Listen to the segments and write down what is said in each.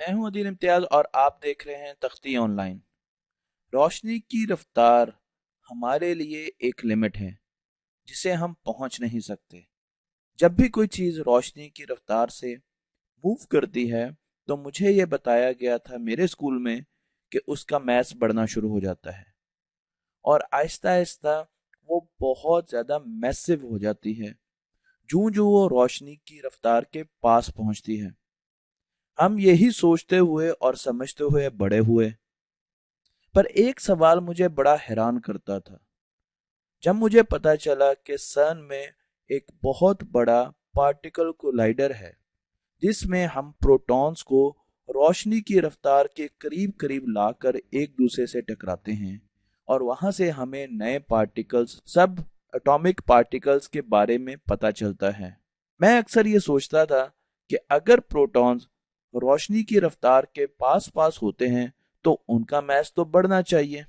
मैं हूं अदील इम्तियाज और आप देख रहे हैं तख्ती ऑनलाइन। रोशनी की रफ्तार हमारे लिए एक लिमिट है जिसे हम पहुंच नहीं सकते। जब भी कोई चीज रोशनी की रफ्तार से मूव करती है तो मुझे यह बताया गया था मेरे स्कूल में कि उसका मैस बढ़ना शुरू हो जाता है और आहिस्ता आहिस्ता वो बहुत ज्यादा मैसिव हो जाती है जूं जूं वो रोशनी की रफ्तार के पास पहुंचती है। हम यही सोचते हुए और समझते हुए बड़े हुए, पर एक सवाल मुझे बड़ा हैरान करता था जब मुझे पता चला कि सन में एक बहुत बड़ा पार्टिकल कोलाइडर है जिसमें हम प्रोटॉन्स को रोशनी की रफ्तार के करीब करीब लाकर एक दूसरे से टकराते हैं और वहां से हमें नए पार्टिकल्स, सब एटॉमिक पार्टिकल्स के बारे में पता चलता है। मैं अक्सर ये सोचता था कि अगर प्रोटॉन्स रोशनी की रफ्तार के पास पास होते हैं तो उनका मैस तो बढ़ना चाहिए,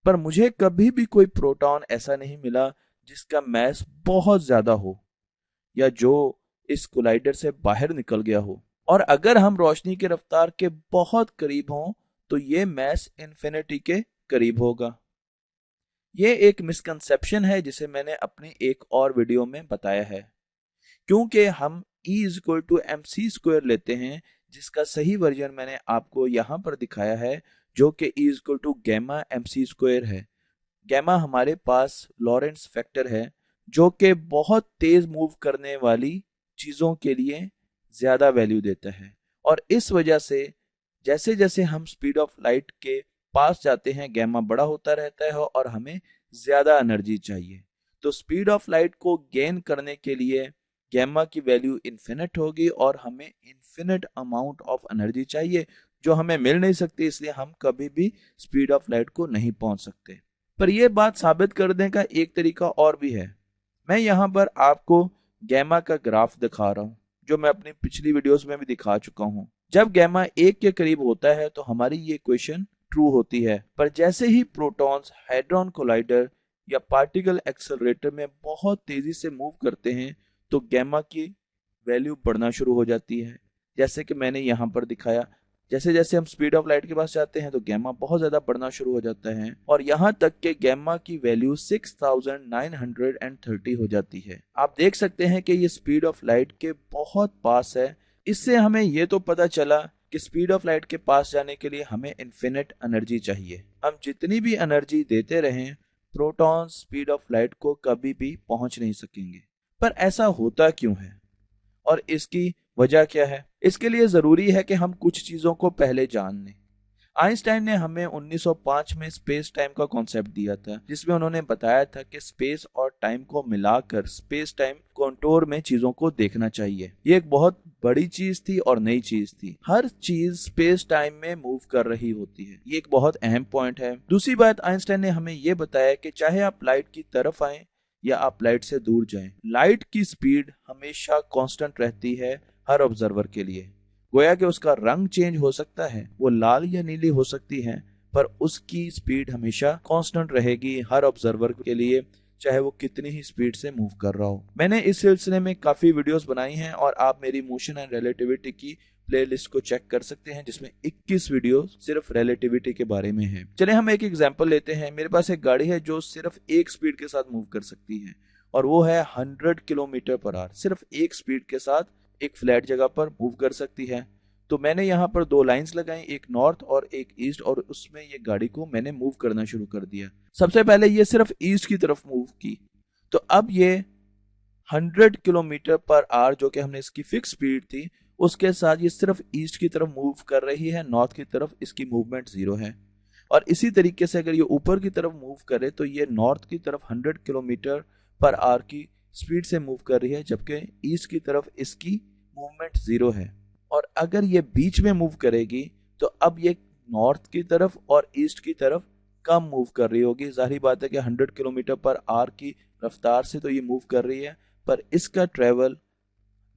पर मुझे कभी भी कोई प्रोटॉन ऐसा नहीं मिला जिसका मैस बहुत ज्यादा हो या जो इस कोलाइडर से बाहर निकल गया हो। और अगर हम रोशनी की रफ्तार के बहुत करीब हों तो ये मैस इन्फिनिटी के करीब होगा। ये एक मिसकंसेप्शन है जिसे मैंने अपनी एक और वीडियो में बताया है। क्योंकि हम E is equal to m c square लेते हैं, जिसका सही वर्जन मैंने आपको यहाँ पर दिखाया है, जो कि E is equal to gamma m c square है। गैमा हमारे पास लॉरेंस फैक्टर है जो कि बहुत तेज मूव करने वाली चीजों के लिए ज्यादा वैल्यू देता है, और इस वजह से जैसे जैसे हम स्पीड ऑफ लाइट के पास जाते हैं गैमा बड़ा होता रहता है और हमें ज्यादा एनर्जी चाहिए। तो स्पीड ऑफ लाइट को गेन करने के लिए गैमा की वैल्यू इन्फिनिट होगी और हमें इन्फिनिट अमाउंट ऑफ एनर्जी चाहिए जो हमें मिल नहीं सकती, इसलिए हम कभी भी स्पीड ऑफ लाइट को नहीं पहुंच सकते। पर यह बात साबित करने का एक तरीका और भी है। मैं यहाँ पर आपको गैमा का ग्राफ दिखा रहा हूँ जो मैं अपनी पिछली वीडियोस में भी दिखा चुका हूँ। जब गैमा एक के करीब होता है तो हमारी ये इक्वेशन ट्रू होती है, पर जैसे ही प्रोटॉन्स हाइड्रॉन कोलाइडर या पार्टिकल एक्सेलरेटर में बहुत तेजी से मूव करते हैं तो गैमा की वैल्यू बढ़ना शुरू हो जाती है, जैसे कि मैंने यहाँ पर दिखाया। जैसे जैसे हम स्पीड ऑफ लाइट के पास जाते हैं तो गैमा बहुत ज्यादा बढ़ना शुरू हो जाता है और यहाँ तक कि गैमा की वैल्यू 6930 हो जाती है। आप देख सकते हैं कि ये स्पीड ऑफ लाइट के बहुत पास है। इससे हमें ये तो पता चला कि स्पीड ऑफ लाइट के पास जाने के लिए हमें इन्फिनिट एनर्जी चाहिए। हम जितनी भी एनर्जी देते रहें, प्रोटॉन स्पीड ऑफ लाइट को कभी भी पहुंच नहीं सकेंगे। पर ऐसा होता क्यों है और इसकी वजह क्या है? इसके लिए जरूरी है कि हम कुछ चीजों को पहले जान लें। आइंस्टाइन ने हमें 1905 में स्पेस टाइम का कॉन्सेप्ट दिया था, जिसमें उन्होंने बताया था कि स्पेस और टाइम को मिलाकर स्पेस टाइम कॉन्टोर में चीजों को देखना चाहिए। ये एक बहुत बड़ी चीज थी और नई चीज थी। हर चीज स्पेस टाइम में मूव कर रही होती है, ये एक बहुत अहम पॉइंट है। दूसरी बात, आइंस्टाइन ने हमें ये बताया कि चाहे आप लाइट की तरफ आए या आप लाइट से दूर जाएं, लाइट की स्पीड हमेशा कांस्टेंट रहती है हर ऑब्जर्वर के लिए। गोया कि उसका रंग चेंज हो सकता है, वो लाल या नीली हो सकती है, पर उसकी स्पीड हमेशा कांस्टेंट रहेगी हर ऑब्जर्वर के लिए, चाहे वो कितनी ही स्पीड से मूव कर रहा हो। मैंने इस सिलसिले में काफी वीडियोस बनाई हैं और आप मेरी मोशन एंड रिलेटिविटी की प्लेलिस्ट को चेक कर सकते हैं, जिसमें 21 वीडियो सिर्फ रिलेटिविटी के बारे में है। चले हम एक एग्जांपल लेते हैं। मेरे पास एक गाड़ी है जो सिर्फ एक स्पीड के साथ मूव कर सकती है और वो है 100 किलोमीटर पर आवर। सिर्फ एक स्पीड के साथ एक फ्लैट जगह पर मूव कर सकती है। तो मैंने यहाँ पर दो लाइंस लगाई, एक नॉर्थ और एक ईस्ट, और उसमें ये गाड़ी को मैंने मूव करना शुरू कर दिया। सबसे पहले ये सिर्फ ईस्ट की तरफ मूव की, तो अब ये 100 किलोमीटर पर आवर जो कि हमने इसकी फिक्स स्पीड थी उसके साथ ये सिर्फ ईस्ट की तरफ मूव कर रही है, नॉर्थ की तरफ इसकी मूवमेंट 0 है। और इसी तरीके से अगर ये ऊपर की तरफ मूव करे तो ये नॉर्थ की तरफ 100 किलोमीटर पर आवर की स्पीड से मूव कर रही है, जबकि ईस्ट की तरफ इसकी मूवमेंट 0 है। और अगर ये बीच में मूव करेगी तो अब ये नॉर्थ की तरफ और ईस्ट की तरफ कम मूव कर रही होगी। जाहिर बात है कि 100 किलोमीटर पर आवर की रफ्तार से तो ये मूव कर रही है, पर इसका ट्रेवल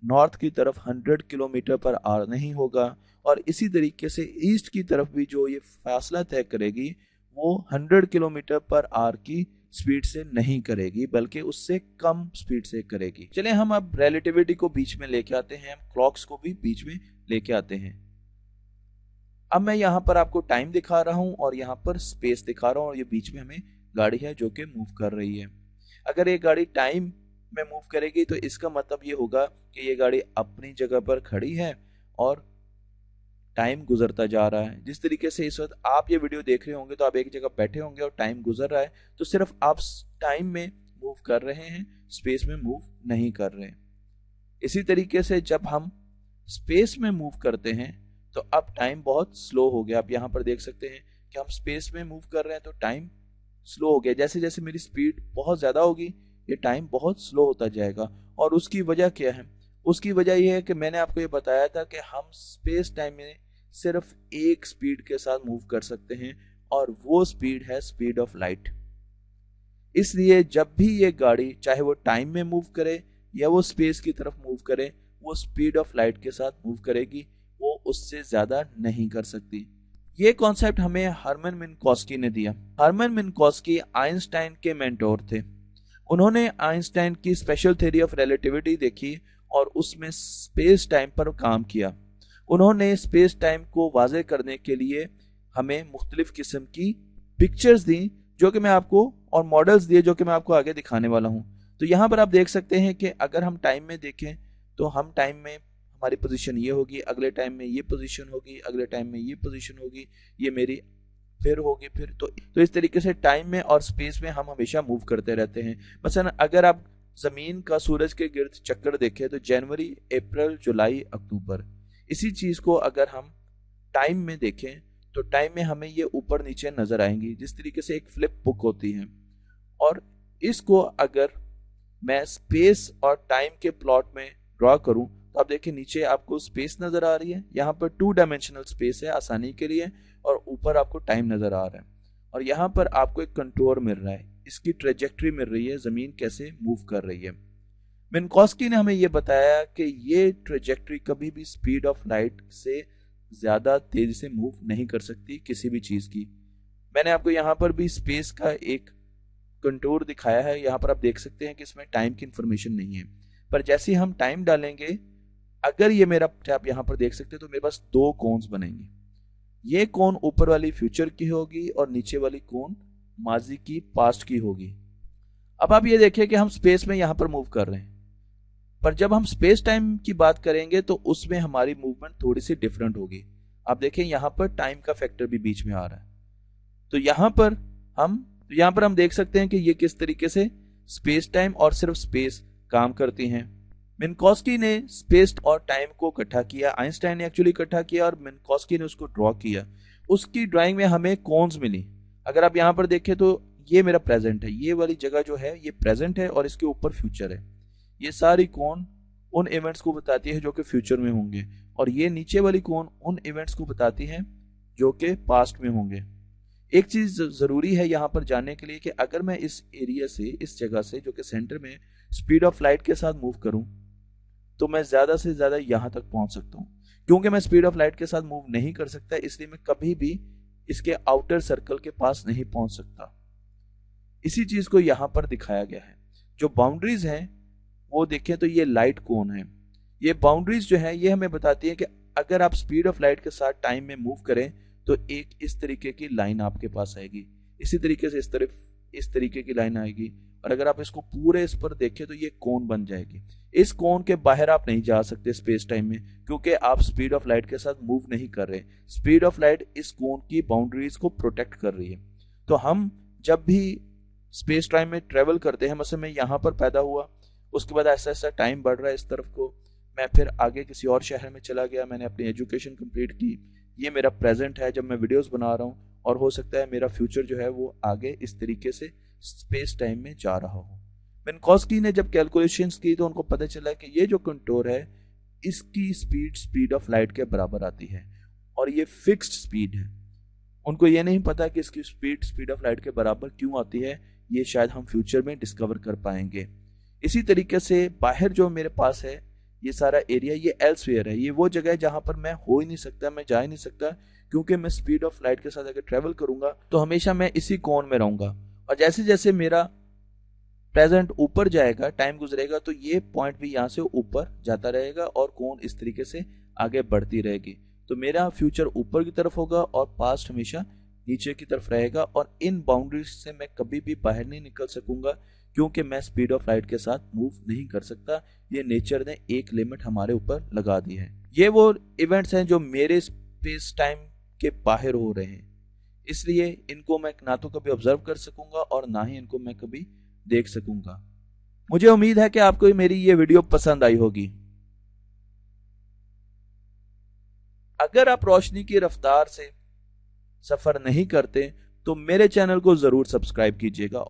नॉर्थ की तरफ 100 किलोमीटर पर आवर नहीं होगा। और इसी तरीके से ईस्ट की तरफ भी जो ये फासला तय करेगी वो 100 किलोमीटर पर आवर की स्पीड से नहीं करेगी, बल्कि उससे कम स्पीड से करेगी। चलिए हम अब रिलेटिविटी को बीच में लेके आते हैं, हम क्लॉक्स को भी बीच में लेके आते हैं। अब मैं यहाँ पर आपको टाइम दिखा रहा हूँ और यहाँ पर स्पेस दिखा रहा हूँ, और ये बीच में हमें गाड़ी है जो कि मूव कर रही है। अगर ये गाड़ी टाइम में मूव करेगी तो इसका मतलब ये होगा कि ये गाड़ी अपनी जगह पर खड़ी है और टाइम गुजरता जा रहा है। जिस तरीके से इस वक्त आप ये वीडियो देख रहे होंगे तो आप एक जगह बैठे होंगे और टाइम गुजर रहा है, तो सिर्फ आप टाइम में मूव कर रहे हैं, स्पेस में मूव नहीं कर रहे। इसी तरीके से जब हम स्पेस में मूव करते हैं तो अब टाइम बहुत स्लो हो गया। आप यहाँ पर देख सकते हैं कि हम स्पेस में मूव कर रहे हैं तो टाइम स्लो हो गया। जैसे जैसे मेरी स्पीड बहुत ज़्यादा होगी ये टाइम बहुत स्लो होता जाएगा। और उसकी वजह क्या है? उसकी वजह यह है कि मैंने आपको ये बताया था कि हम स्पेस टाइम में सिर्फ एक स्पीड के साथ मूव कर सकते हैं, और वो स्पीड है स्पीड ऑफ लाइट। इसलिए जब भी ये गाड़ी चाहे वो टाइम में मूव करे या वो स्पेस की तरफ मूव करे, वो स्पीड ऑफ लाइट के साथ मूव करेगी, वो उससे ज्यादा नहीं कर सकती। ये कॉन्सेप्ट हमें हर्मन मिन्कोस्की ने दिया। हर्मन मिन्कोस्की आइंस्टाइन के मेंटोर थे। उन्होंने आइंस्टाइन की स्पेशल थ्योरी ऑफ रिलेटिविटी देखी और उसमें स्पेस टाइम पर काम किया। उन्होंने स्पेस टाइम को वाज़ेह करने के लिए हमें मुख्तलिफ किस्म की पिक्चर्स दी जो कि मैं आपको, और मॉडल्स दिए जो कि मैं आपको आगे दिखाने वाला हूं। तो यहाँ पर आप देख सकते हैं कि अगर हम टाइम में देखें तो हम टाइम में हमारी पोजीशन ये होगी, अगले टाइम में ये पोजीशन होगी, अगले टाइम में ये पोजीशन होगी, ये मेरी फिर होगी फिर। तो इस तरीके से टाइम में और स्पेस में हम हमेशा मूव करते रहते हैं। मसलन अगर आप जमीन का सूरज के गिर्द चक्कर देखें तो जनवरी, अप्रैल, जुलाई, अक्टूबर। इसी चीज को अगर हम टाइम में देखें तो टाइम में हमें ये ऊपर नीचे नजर आएंगी, जिस तरीके से एक फ्लिप बुक होती है। और इसको अगर मैं स्पेस और टाइम के प्लॉट में ड्रॉ करूं तो आप देखिए नीचे आपको स्पेस नजर आ रही है, यहाँ पर 2 डायमेंशनल स्पेस है आसानी के लिए, और ऊपर आपको टाइम नजर आ रहा है। और यहाँ पर आपको एक कंटूर मिल रहा है, इसकी ट्रेजेक्ट्री मिल रही है, जमीन कैसे मूव कर रही है। मिन्कोस्की ने हमें यह बताया कि ये ट्रेजेक्ट्री कभी भी स्पीड ऑफ लाइट से ज्यादा तेजी से मूव नहीं कर सकती किसी भी चीज की। मैंने आपको यहाँ पर भी स्पेस का एक कंटूर दिखाया है, यहाँ पर आप देख सकते हैं कि इसमें टाइम की इंफॉर्मेशन नहीं है, पर जैसे हम टाइम डालेंगे, अगर ये मेरा, आप यहाँ पर देख सकते हैं तो मेरे पास 2 कोन्स बनेंगे। ये कोन ऊपर वाली फ्यूचर की होगी और नीचे वाली कोन माजी की, पास्ट की होगी। अब आप ये देखिए कि हम स्पेस में यहाँ पर मूव कर रहे हैं, पर जब हम स्पेस टाइम की बात करेंगे तो उसमें हमारी मूवमेंट थोड़ी सी डिफरेंट होगी। आप देखें यहाँ पर टाइम का फैक्टर भी बीच में आ रहा है। तो यहाँ पर हम देख सकते हैं कि ये किस तरीके से स्पेस टाइम और सिर्फ स्पेस काम करती हैं। मिन्कोस्की ने स्पेस और टाइम को इकट्ठा किया, आइंस्टाइन ने एक्चुअली इकट्ठा किया और मिन्कोस्की ने उसको ड्रॉ किया। उसकी ड्राइंग में हमें कोन्स मिली। अगर आप यहाँ पर देखें तो ये मेरा प्रेजेंट है, ये वाली जगह जो है ये प्रेजेंट है और इसके ऊपर फ्यूचर है। ये सारी कोन उन इवेंट्स को बताती है जो कि फ्यूचर में होंगे, और ये नीचे वाली कोन उन इवेंट्स को बताती है जो कि पास्ट में होंगे। एक चीज जरूरी है यहाँ पर जानने के लिए कि अगर मैं इस एरिया से, इस जगह से जो कि सेंटर में स्पीड ऑफ लाइट के साथ मूव करूं तो मैं ज्यादा से ज्यादा यहां तक पहुंच सकता हूं। क्योंकि मैं स्पीड ऑफ लाइट के साथ मूव नहीं कर सकता, इसलिए मैं कभी भी इसके आउटर सर्कल के पास नहीं पहुंच सकता। इसी चीज को यहां पर दिखाया गया है। जो बाउंड्रीज हैं वो देखें तो ये लाइट कोन है। ये बाउंड्रीज जो है ये हमें बताती है कि अगर आप स्पीड ऑफ लाइट के साथ टाइम में मूव करें तो एक इस तरीके की लाइन आपके पास आएगी, इसी तरीके से इस तरीके की लाइन आएगी, और अगर आप इसको पूरे इस पर देखें तो ये कोन बन जाएगी। इस कोन के बाहर आप नहीं जा सकते स्पेस टाइम में, क्योंकि आप स्पीड ऑफ लाइट के साथ मूव नहीं कर रहे। स्पीड ऑफ लाइट इस कोन की बाउंड्रीज को प्रोटेक्ट कर रही है। तो हम जब भी स्पेस टाइम में ट्रेवल करते हैं, मतलब मैं यहाँ पर पैदा हुआ, उसके बाद ऐसा ऐसा टाइम बढ़ रहा है इस तरफ को, मैं फिर आगे किसी और शहर में चला गया, मैंने अपनी एजुकेशन कंप्लीट की, ये मेरा प्रेजेंट है जब मैं वीडियोस बना रहा हूँ, और हो सकता है मेरा फ्यूचर जो है वो आगे इस तरीके से स्पेस टाइम में जा रहा हो। मिन्कोस्की ने जब कैलकुलेशंस की तो उनको पता चला कि ये जो कंटूर है इसकी स्पीड ऑफ लाइट के बराबर आती है, और ये फिक्स्ड स्पीड है। उनको ये नहीं पता कि इसकी स्पीड ऑफ लाइट के बराबर क्यों आती है, ये शायद हम फ्यूचर में डिस्कवर कर पाएंगे। इसी तरीके से बाहर जो मेरे पास है ये सारा एरिया, ये एल्सवेयर है, ये वो जगह है जहां पर मैं हो ही नहीं सकता, मैं जा ही नहीं सकता, क्योंकि मैं स्पीड ऑफ लाइट के साथ अगर ट्रेवल करूंगा तो हमेशा मैं इसी कोन में रहूंगा। और जैसे जैसे मेरा प्रेजेंट ऊपर जाएगा, टाइम गुजरेगा, तो ये पॉइंट भी यहाँ से ऊपर जाता रहेगा और कोन इस तरीके से आगे बढ़ती रहेगी। तो मेरा फ्यूचर ऊपर की तरफ होगा और पास्ट हमेशा नीचे की तरफ रहेगा, और इन बाउंड्रीज से मैं कभी भी बाहर नहीं निकल सकूंगा, क्योंकि मैं स्पीड ऑफ लाइट के साथ मूव नहीं कर सकता। ये नेचर ने एक लिमिट हमारे ऊपर लगा दी है। ये वो इवेंट्स हैं जो मेरे स्पेस टाइम के बाहर हो रहे हैं, इसलिए इनको मैं ना तो कभी ऑब्जर्व कर सकूंगा और ना ही इनको मैं कभी देख सकूंगा। मुझे उम्मीद है कि आपको मेरी ये वीडियो पसंद आई होगी। अगर आप रोशनी की रफ्तार से सफर नहीं करते तो मेरे चैनल को जरूर सब्सक्राइब कीजिएगा